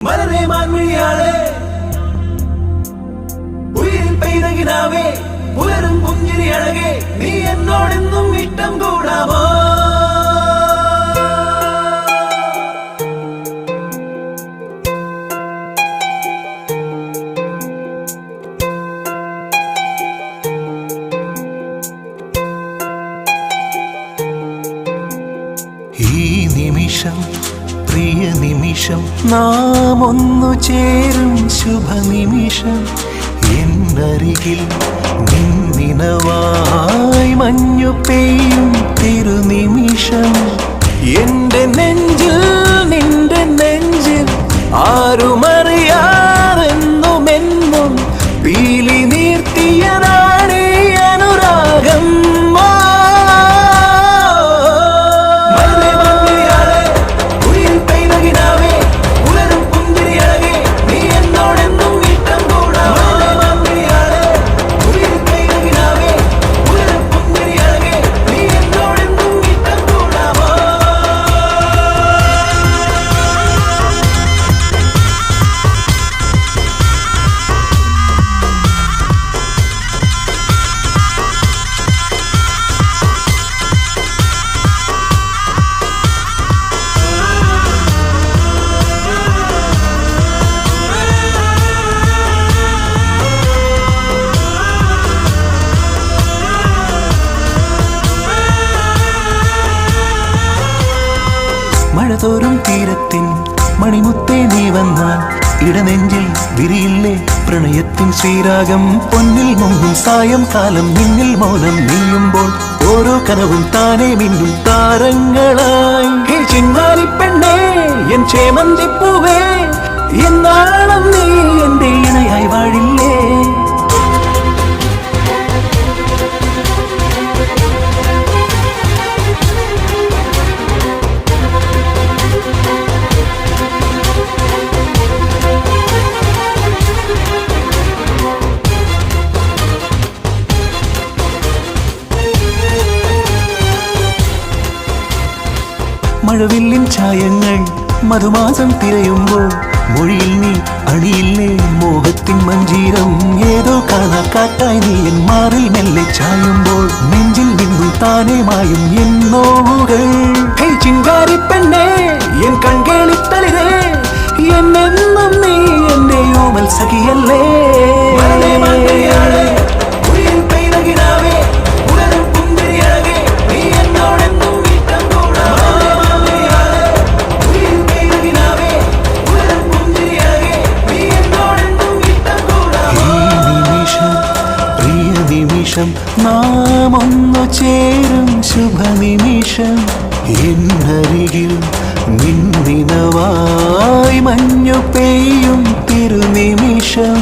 മലരെ മാൻമിഴിയാളെ ഉയിരിൽ പെയ്തകിനാവേ പുലരും പുഞ്ചിരി അഴകെ നീ എന്നോടെന്നും ഇഷ്ടം കൂടാമോ ഈ നിമിഷം പ്രിയ നിമിഷം നാം ഒന്നു ചേരും ശുഭനിമിഷം എന്നരികിൽ നിന്നിനവായി മഞ്ഞു പെയ്യും തിരുനിമിഷം എന്റെ നെഞ്ചിൽ നിന്റെ നെഞ്ചിൽ ആരുമറിയാതെന്നുമെന്നും പീലി നീർത്തിയതാണീ അനുരാഗം മഴതോറും തീരത്തിൻ മണിമുത്തേ നീ വന്നാൽ ഇടനെഞ്ചിൽ വിരിയില്ലേ പ്രണയത്തിൻ ശ്രീരാഗം പൊന്നിൽ മുങ്ങും സായംകാലം നിന്നിൽ മൗനം നീയുമ്പോൾ ഓരോ കനവും താനേ മിന്നും താരങ്ങളായി ചിന്നാലി പെണ്ണേ എൻ ചേമന്തിപ്പൂവേ എന്നാളും നീ എന്റെ ഇണയായി വാഴില്ലേ മഴവില്ലിൻ ഛായങ്ങൾ മധുമാസം തിരയുമ്പോൾ മൊഴിയിൽ നീ അണിയില്ലേ മോഹത്തിൻ മഞ്ചീരം ഏതോ കാണാ കാറ്റായി നീ എൻ മാറിൽ മെല്ലെ ചായുമ്പോൾ നെഞ്ചിൽ നിന്നും താനേ മായും എന്നോകൾ ചിങ്കാരി പെണ്ണേ എൻ കൺകേളിത്തളിരേ എന്നെന്നും നീ എന്റെ ഓമൽ സഖിയല്ലേ നാം ഒന്നു ചേരും ശുഭനിമിഷം എന്നരികിൽ നിന്നിനവായി മഞ്ഞു പെയ്യും തിരുനിമിഷം